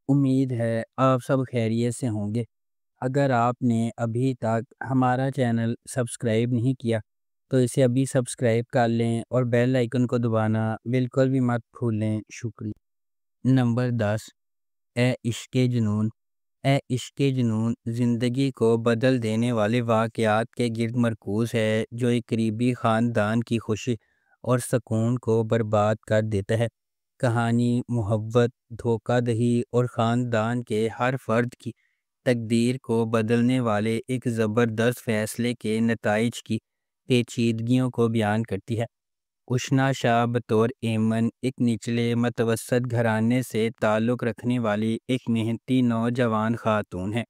امید ہے آپ سب خیریت سے ہوں گے۔ اگر آپ نے ابھی تک ہمارا چینل سبسکرائب نہیں کیا تو اسے ابھی سبسکرائب کر لیں اور بیل آئیکن کو دبانا بالکل بھی مت بھولیں۔ شکریہ۔ نمبر 10، اے عشق جنون۔ اے عشق جنون زندگی کو بدل دینے والے واقعات کے گرد مرکوز ہے جو ایک قریبی خاندان کی خوشی اور سکون کو برباد کر دیتا ہے۔ کہانی محبت، دھوکہ دہی اور خاندان کے ہر فرد کی تقدیر کو بدلنے والے ایک زبردست فیصلے کے نتائج کی پیچیدگیوں کو بیان کرتی ہے۔ اشنا شاہ بطور ایمن ایک نچلے متوسط گھرانے سے تعلق رکھنے والی ایک محنتی نوجوان خاتون ہے۔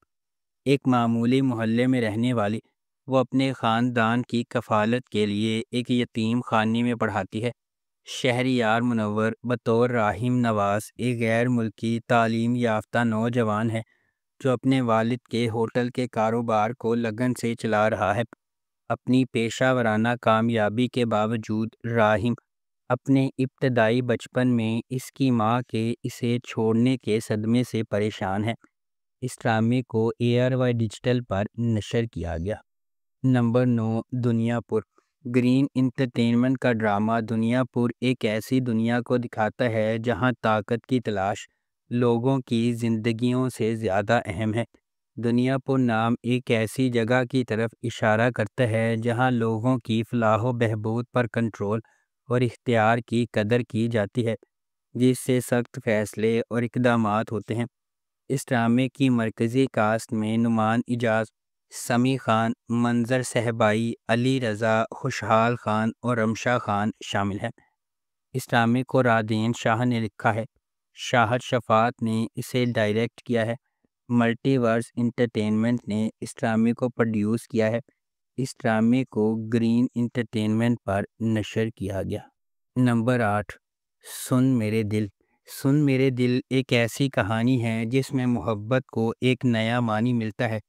ایک معمولی محلے میں رہنے والی وہ اپنے خاندان کی کفالت کے لیے ایک یتیم خانے میں پڑھاتی ہے۔ شہریار منور بطور راحم نواز ایک غیر ملکی تعلیم یافتہ نوجوان ہے جو اپنے والد کے ہوٹل کے کاروبار کو لگن سے چلا رہا ہے۔ اپنی پیشہ ورانہ کامیابی کے باوجود راحم اپنے ابتدائی بچپن میں اس کی ماں کے اسے چھوڑنے کے صدمے سے پریشان ہے۔ اس ڈرامے کو ARY ڈیجیٹل پر نشر کیا گیا۔ نمبر 9، دنیا پور۔ گرین انٹرٹینمنٹ کا ڈرامہ دنیا پور ایک ایسی دنیا کو دکھاتا ہے جہاں طاقت کی تلاش لوگوں کی زندگیوں سے زیادہ اہم ہے۔ دنیا پور نام ایک ایسی جگہ کی طرف اشارہ کرتا ہے جہاں لوگوں کی فلاح و بہبود پر کنٹرول اور اختیار کی قدر کی جاتی ہے، جس سے سخت فیصلے اور اقدامات ہوتے ہیں۔ اس ڈرامے کی مرکزی کاسٹ میں نعمان اعجاز، سمیع خان، منظر صحبائی، علی رضا، خوشحال خان اور رمشا خان شامل ہیں۔ اس ڈرامے کو رادین شاہ نے لکھا ہے۔ شاہد شفاعت نے اسے ڈائریکٹ کیا ہے۔ ملٹی ورس انٹرٹینمنٹ نے اس ڈرامے کو پروڈیوس کیا ہے۔ اس ڈرامے کو گرین انٹرٹینمنٹ پر نشر کیا گیا۔ نمبر 8، سن میرے دل۔ سن میرے دل ایک ایسی کہانی ہے جس میں محبت کو ایک نیا معنی ملتا ہے۔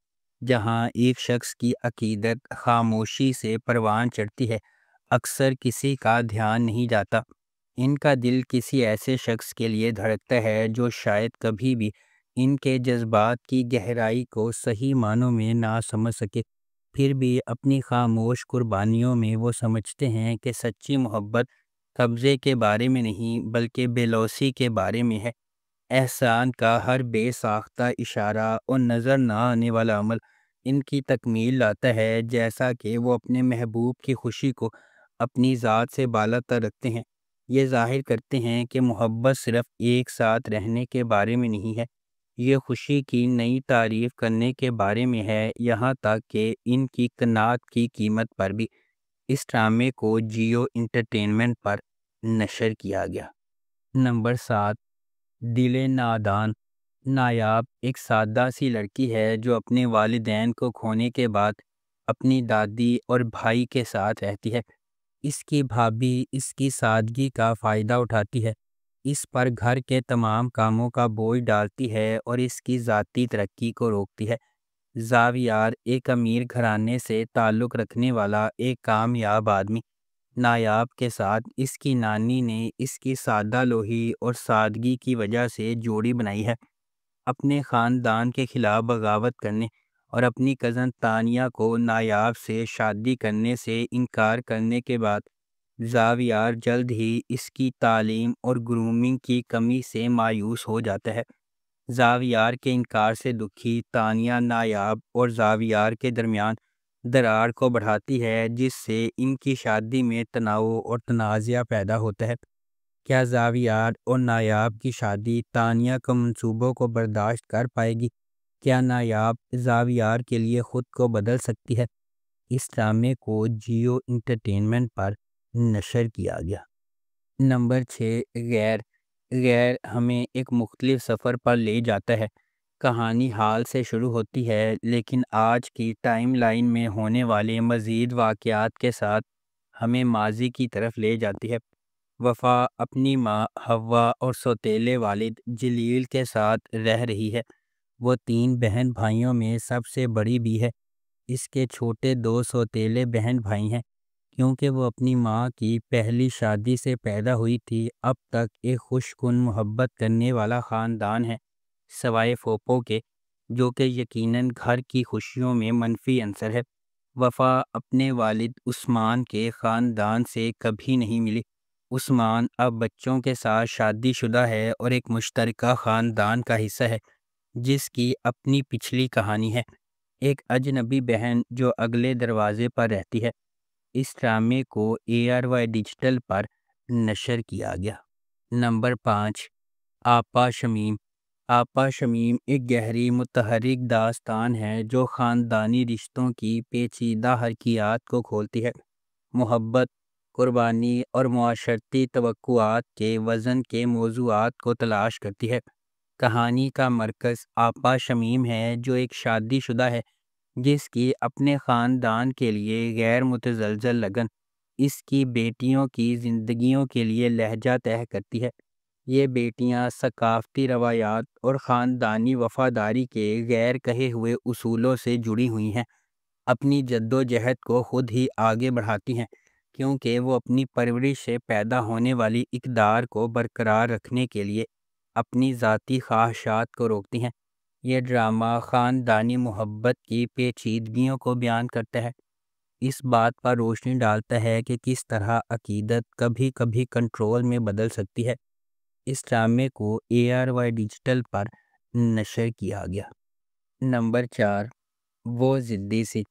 جہاں ایک شخص کی عقیدت خاموشی سے پروان چڑھتی ہے، اکثر کسی کا دھیان نہیں جاتا۔ ان کا دل کسی ایسے شخص کے لیے دھڑکتا ہے جو شاید کبھی بھی ان کے جذبات کی گہرائی کو صحیح معنوں میں نہ سمجھ سکے، پھر بھی اپنی خاموش قربانیوں میں وہ سمجھتے ہیں کہ سچی محبت قبضے کے بارے میں نہیں بلکہ بے لوثی کے بارے میں ہے۔ احسان کا ہر بے ساختہ اشارہ اور نظر نہ آنے والا عمل ان کی تکمیل لاتا ہے، جیسا کہ وہ اپنے محبوب کی خوشی کو اپنی ذات سے بالاتر رکھتے ہیں۔ یہ ظاہر کرتے ہیں کہ محبت صرف ایک ساتھ رہنے کے بارے میں نہیں ہے، یہ خوشی کی نئی تعریف کرنے کے بارے میں ہے، یہاں تک کہ ان کی قناعت کی قیمت پر بھی۔ اس ڈرامے کو جیو انٹرٹینمنٹ پر نشر کیا گیا۔ نمبر 7، دل نادان۔ نایاب ایک سادہ سی لڑکی ہے جو اپنے والدین کو کھونے کے بعد اپنی دادی اور بھائی کے ساتھ رہتی ہے۔ اس کی بھابھی اس کی سادگی کا فائدہ اٹھاتی ہے، اس پر گھر کے تمام کاموں کا بوجھ ڈالتی ہے اور اس کی ذاتی ترقی کو روکتی ہے۔ زاویار ایک امیر گھرانے سے تعلق رکھنے والا ایک کامیاب آدمی۔ نایاب کے ساتھ اس کی نانی نے اس کی سادہ لوہی اور سادگی کی وجہ سے جوڑی بنائی ہے۔ اپنے خاندان کے خلاف بغاوت کرنے اور اپنی کزن تانیہ کو نایاب سے شادی کرنے سے انکار کرنے کے بعد زاویار جلد ہی اس کی تعلیم اور گرومنگ کی کمی سے مایوس ہو جاتا ہے۔ زاویار کے انکار سے دکھی تانیہ نایاب اور زاویار کے درمیان دراڑ کو بڑھاتی ہے، جس سے ان کی شادی میں تناؤ اور تنازعہ پیدا ہوتا ہے۔ کیا زاویار اور نایاب کی شادی تانیہ کے منصوبوں کو برداشت کر پائے گی؟ کیا نایاب زاویار کے لیے خود کو بدل سکتی ہے؟ اس ڈرامے کو جیو انٹرٹینمنٹ پر نشر کیا گیا۔ نمبر 6، غیر۔ غیر ہمیں ایک مختلف سفر پر لے جاتا ہے۔ کہانی حال سے شروع ہوتی ہے لیکن آج کی ٹائم لائن میں ہونے والے مزید واقعات کے ساتھ ہمیں ماضی کی طرف لے جاتی ہے۔ وفا اپنی ماں حوا اور سوتیلے والد جلیل کے ساتھ رہ رہی ہے۔ وہ 3 بہن بھائیوں میں سب سے بڑی بھی ہے۔ اس کے چھوٹے 2 سوتیلے بہن بھائی ہیں۔ کیونکہ وہ اپنی ماں کی پہلی شادی سے پیدا ہوئی تھی، اب تک ایک خوش کن محبت کرنے والا خاندان ہے۔ سوائے پھوپھوں کے، جو کہ یقیناً گھر کی خوشیوں میں منفی عنصر ہے۔ وفا اپنے والد عثمان کے خاندان سے کبھی نہیں ملی۔ عثمان اب بچوں کے ساتھ شادی شدہ ہے اور ایک مشترکہ خاندان کا حصہ ہے جس کی اپنی پچھلی کہانی ہے۔ ایک اجنبی بہن جو اگلے دروازے پر رہتی ہے۔ اس ڈرامے کو ARY ڈیجیٹل پر نشر کیا گیا۔ نمبر 5، آپا شمیم۔ آپا شمیم ایک گہری متحرک داستان ہے جو خاندانی رشتوں کی پیچیدہ حرکیات کو کھولتی ہے۔ محبت، قربانی اور معاشرتی توقعات کے وزن کے موضوعات کو تلاش کرتی ہے۔ کہانی کا مرکز آپا شمیم ہے جو ایک شادی شدہ ہے جس کی اپنے خاندان کے لیے غیر متزلزل لگن اس کی بیٹیوں کی زندگیوں کے لیے لہجہ طے کرتی ہے۔ یہ بیٹیاں ثقافتی روایات اور خاندانی وفاداری کے غیر کہے ہوئے اصولوں سے جڑی ہوئی ہیں۔ اپنی جد و جہد کو خود ہی آگے بڑھاتی ہیں کیونکہ وہ اپنی پرورش سے پیدا ہونے والی اقدار کو برقرار رکھنے کے لیے اپنی ذاتی خواہشات کو روکتی ہیں۔ یہ ڈرامہ خاندانی محبت کی پیچیدگیوں کو بیان کرتا ہے، اس بات پر روشنی ڈالتا ہے کہ کس طرح عقیدت کبھی کبھی کنٹرول میں بدل سکتی ہے۔ اس ڈرامے کو ARY ڈیجیٹل پر نشر کیا گیا۔ نمبر 4، وہ ضدی سی۔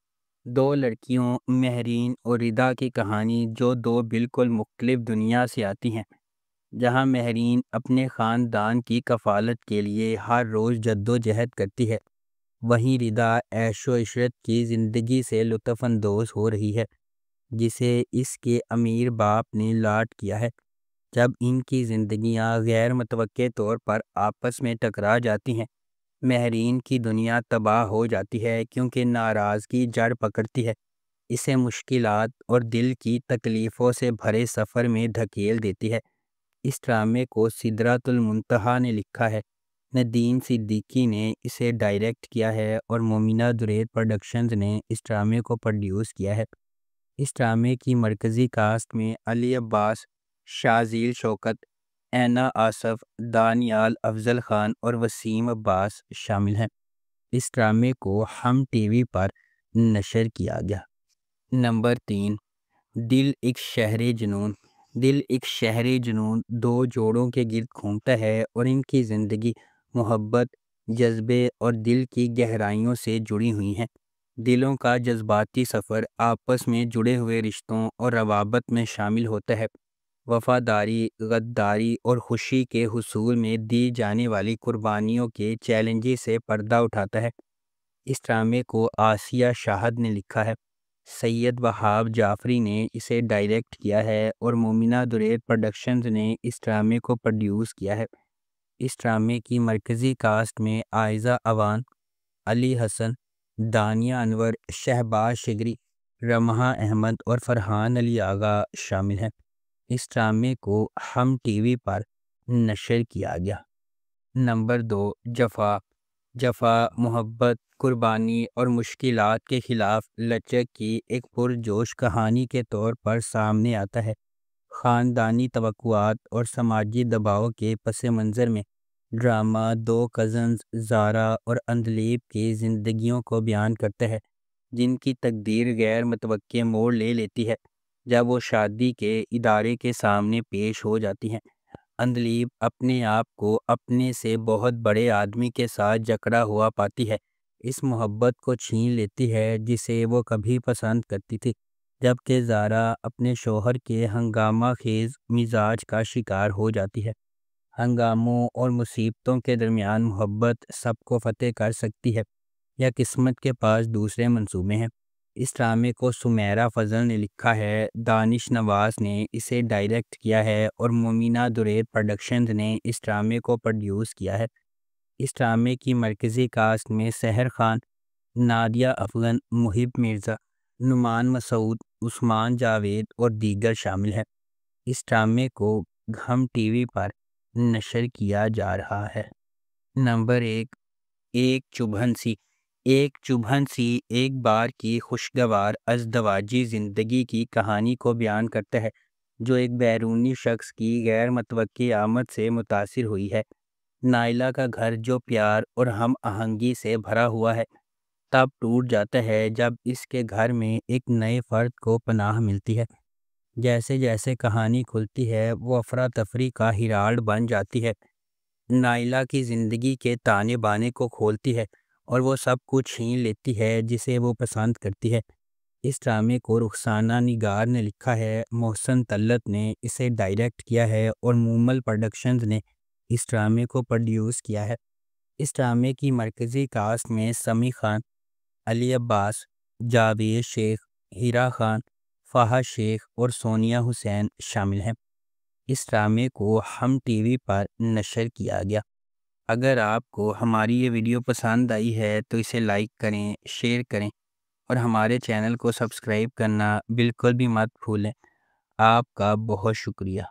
دو لڑکیوں مہرین اور ردا کی کہانی جو دو بالکل مختلف دنیا سے آتی ہیں۔ جہاں مہرین اپنے خاندان کی کفالت کے لیے ہر روز جد و جہد کرتی ہے، وہیں ردا عیش و عشرت کی زندگی سے لطف اندوز ہو رہی ہے جسے اس کے امیر باپ نے لاٹ کیا ہے۔ جب ان کی زندگیاں غیر متوقع طور پر آپس میں ٹکرا جاتی ہیں، مہرین کی دنیا تباہ ہو جاتی ہے کیونکہ ناراضگی جڑ پکڑتی ہے، اسے مشکلات اور دل کی تکلیفوں سے بھرے سفر میں دھکیل دیتی ہے۔ اس ڈرامے کو سدرۃ المنتہا نے لکھا ہے، ندیم صدیقی نے اسے ڈائریکٹ کیا ہے اور مومنہ درید پروڈکشنز نے اس ڈرامے کو پروڈیوس کیا ہے۔ اس ڈرامے کی مرکزی کاسٹ میں علی عباس، شاذیل شوکت، اینا آصف، دانیال افضل خان اور وسیم عباس شامل ہیں۔ اس ڈرامے کو ہم ٹی وی پر نشر کیا گیا۔ نمبر 3، دل ایک شہر جنون۔ دل ایک شہر جنون دو جوڑوں کے گرد گھومتا ہے اور ان کی زندگی محبت، جذبے اور دل کی گہرائیوں سے جڑی ہوئی ہیں۔ دلوں کا جذباتی سفر آپس میں جڑے ہوئے رشتوں اور روابط میں شامل ہوتا ہے۔ وفاداری، غداری اور خوشی کے حصول میں دی جانے والی قربانیوں کے چیلنجز سے پردہ اٹھاتا ہے۔ اس ڈرامے کو آسیہ شاہد نے لکھا ہے، سید وہاب جعفری نے اسے ڈائریکٹ کیا ہے اور مومنہ درید پروڈکشنز نے اس ڈرامے کو پروڈیوس کیا ہے۔ اس ڈرامے کی مرکزی کاسٹ میں عائزہ عوان، علی حسن، دانیہ انور، شہباز شگری، رمحہ احمد اور فرحان علی آغا شامل ہیں۔ اس ڈرامے کو ہم ٹی وی پر نشر کیا گیا۔ نمبر 2، جفا۔ جفا محبت، قربانی اور مشکلات کے خلاف لچک کی ایک پرجوش کہانی کے طور پر سامنے آتا ہے۔ خاندانی توقعات اور سماجی دباؤ کے پس منظر میں ڈرامہ دو کزنز زارا اور اندلیب کی زندگیوں کو بیان کرتا ہے جن کی تقدیر غیر متوقع موڑ لے لیتی ہے جب وہ شادی کے ادارے کے سامنے پیش ہو جاتی ہیں۔ اندلیب اپنے آپ کو اپنے سے بہت بڑے آدمی کے ساتھ جکڑا ہوا پاتی ہے، اس محبت کو چھین لیتی ہے جسے وہ کبھی پسند کرتی تھی، جبکہ زارا اپنے شوہر کے ہنگامہ خیز مزاج کا شکار ہو جاتی ہے۔ ہنگاموں اور مصیبتوں کے درمیان محبت سب کو فتح کر سکتی ہے یا قسمت کے پاس دوسرے منصوبے ہیں۔ اس ڈرامے کو سمیرہ فضل نے لکھا ہے، دانش نواز نے اسے ڈائریکٹ کیا ہے اور مومنہ درید پروڈکشنز نے اس ڈرامے کو پروڈیوس کیا ہے۔ اس ڈرامے کی مرکزی کاسٹ میں سحر خان، نادیہ افغن، محب مرزا، نعمان مسعود، عثمان جاوید اور دیگر شامل ہیں۔ اس ڈرامے کو ہم ٹی وی پر نشر کیا جا رہا ہے۔ نمبر 1، ایک چبھن سی۔ ایک چبھن سی ایک بار کی خوشگوار ازدواجی زندگی کی کہانی کو بیان کرتا ہے جو ایک بیرونی شخص کی غیر متوقع آمد سے متاثر ہوئی ہے۔ نائلہ کا گھر جو پیار اور ہم آہنگی سے بھرا ہوا ہے تب ٹوٹ جاتا ہے جب اس کے گھر میں ایک نئے فرد کو پناہ ملتی ہے۔ جیسے جیسے کہانی کھلتی ہے وہ افراتفری کا ہیرالڈ بن جاتی ہے، نائلہ کی زندگی کے تانے بانے کو کھولتی ہے اور وہ سب کچھ چھین لیتی ہے جسے وہ پسند کرتی ہے۔ اس ڈرامے کو رخسانہ نگار نے لکھا ہے، محسن طلعت نے اسے ڈائریکٹ کیا ہے اور مومل پروڈکشنز نے اس ڈرامے کو پروڈیوس کیا ہے۔ اس ڈرامے کی مرکزی کاسٹ میں سمیع خان، علی عباس، جاوید شیخ، ہیرا خان، فہد شیخ اور سونیہ حسین شامل ہیں۔ اس ڈرامے کو ہم ٹی وی پر نشر کیا گیا۔ اگر آپ کو ہماری یہ ویڈیو پسند آئی ہے تو اسے لائک کریں، شیئر کریں اور ہمارے چینل کو سبسکرائب کرنا بالکل بھی مت بھولیں۔ آپ کا بہت شکریہ۔